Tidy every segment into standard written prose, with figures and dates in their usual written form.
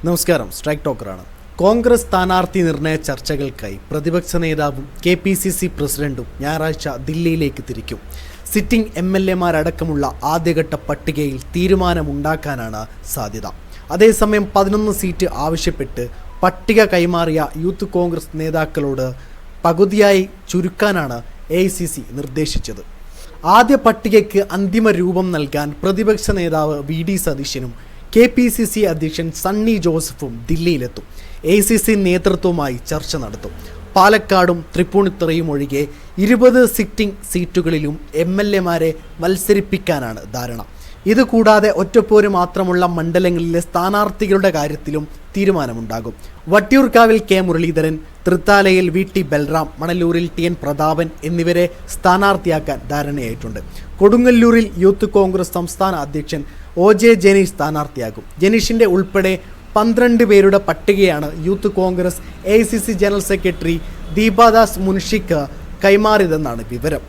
നമസ്കാരം, സ്ട്രൈക്ക് ടോക്കറാണ്. കോൺഗ്രസ് സ്ഥാനാർത്ഥി നിർണയ ചർച്ചകൾക്കായി പ്രതിപക്ഷ നേതാവും KPCC പ്രസിഡന്റും ഞായറാഴ്ച ദില്ലിയിലേക്ക് തിരിക്കും. സിറ്റിംഗ് MLA-മാരടക്കമുള്ള ആദ്യഘട്ട പട്ടികയിൽ തീരുമാനമുണ്ടാക്കാനാണ് സാധ്യത. അതേസമയം 11 സീറ്റ് ആവശ്യപ്പെട്ട് പട്ടിക കൈമാറിയ യൂത്ത് കോൺഗ്രസ് നേതാക്കളോട് പകുതിയായി ചുരുക്കാനാണ് AICC നിർദ്ദേശിച്ചത്. ആദ്യ പട്ടികയ്ക്ക് അന്തിമ രൂപം നൽകാൻ പ്രതിപക്ഷ നേതാവ് VD സതീശനും KPCC അധ്യക്ഷൻ സണ്ണി ജോസഫും ദില്ലിയിലെത്തും. AICC നേതൃത്വവുമായി ചർച്ച നടത്തും. പാലക്കാടും തൃപ്പൂണിത്തുറയും ഒഴികെ 20 സിറ്റിംഗ് സീറ്റുകളിലും MLA-മാരെ മത്സരിപ്പിക്കാനാണ് ധാരണ. ഇതുകൂടാതെ ഒറ്റപ്പോര് മാത്രമുള്ള മണ്ഡലങ്ങളിലെ സ്ഥാനാർത്ഥികളുടെ കാര്യത്തിലും തീരുമാനമുണ്ടാകും. വട്ടിയൂർക്കാവിൽ K Muraleedharan, തൃത്താലയിൽ VT Balram, മണലൂരിൽ TN Prathapan എന്നിവരെ സ്ഥാനാർത്ഥിയാക്കാൻ ധാരണയായിട്ടുണ്ട്. കൊടുങ്ങല്ലൂരിൽ യൂത്ത് കോൺഗ്രസ് സംസ്ഥാന അധ്യക്ഷൻ OJ ജനീഷ് സ്ഥാനാർത്ഥിയാകും. ജനീഷിൻ്റെ ഉൾപ്പെടെ 12 പേരുടെ പട്ടികയാണ് youth Congress AICC general secretary Deepa Das മുൻഷിക്ക് കൈമാറിയതെന്നാണ് വിവരം.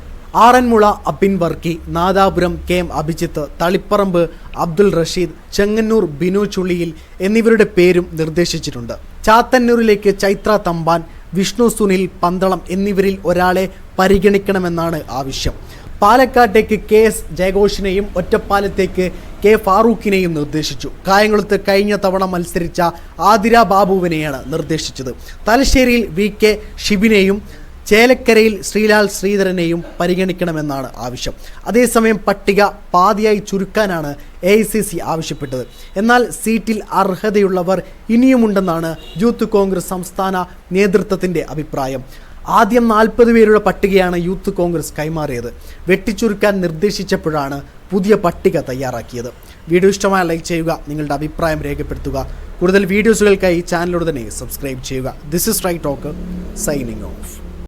ആറന്മുള അബിൻ വർക്കി, നാദാപുരം KM അഭിജിത്ത്, തളിപ്പറമ്പ് അബ്ദുൾ റഷീദ്, ചെങ്ങന്നൂർ ബിനു ചുള്ളിയിൽ എന്നിവരുടെ പേരും നിർദ്ദേശിച്ചിട്ടുണ്ട്. ചാത്തന്നൂരിലേക്ക് ചൈത്ര തമ്പാൻ, വിഷ്ണു സുനിൽ പന്തളം എന്നിവരിൽ ഒരാളെ പരിഗണിക്കണമെന്നാണ് ആവശ്യം. പാലക്കാട്ടേക്ക് KS ജയഘോഷിനെയും ഒറ്റപ്പാലത്തേക്ക് K ഫാറൂഖിനെയും നിർദ്ദേശിച്ചു. കായംകുളത്ത് കഴിഞ്ഞ തവണ മത്സരിച്ച ആതിര ബാബുവിനെയാണ് നിർദ്ദേശിച്ചത്. തലശ്ശേരിയിൽ VK ഷിബിനെയും ചേലക്കരയിൽ ശ്രീലാൽ ശ്രീധരനെയും പരിഗണിക്കണമെന്നാണ് ആവശ്യം. അതേസമയം പട്ടിക പാതിയായി ചുരുക്കാനാണ് AICC ആവശ്യപ്പെട്ടത്. എന്നാൽ സീറ്റിൽ അർഹതയുള്ളവർ ഇനിയുമുണ്ടെന്നാണ് യൂത്ത് കോൺഗ്രസ് സംസ്ഥാന നേതൃത്വത്തിൻ്റെ അഭിപ്രായം. ആദ്യം 40 പേരുടെ പട്ടികയാണ് യൂത്ത് കോൺഗ്രസ് കൈമാറിയത്. വെട്ടിച്ചുരുക്കാൻ നിർദ്ദേശിച്ചപ്പോഴാണ് പുതിയ പട്ടിക തയ്യാറാക്കിയത്. വീഡിയോ ഇഷ്ടമായ ലൈക്ക് ചെയ്യുക, നിങ്ങളുടെ അഭിപ്രായം രേഖപ്പെടുത്തുക. കൂടുതൽ വീഡിയോസുകൾക്കായി ചാനലിലൂടെ തന്നെ സബ്സ്ക്രൈബ് ചെയ്യുക. This is strike talker signing off.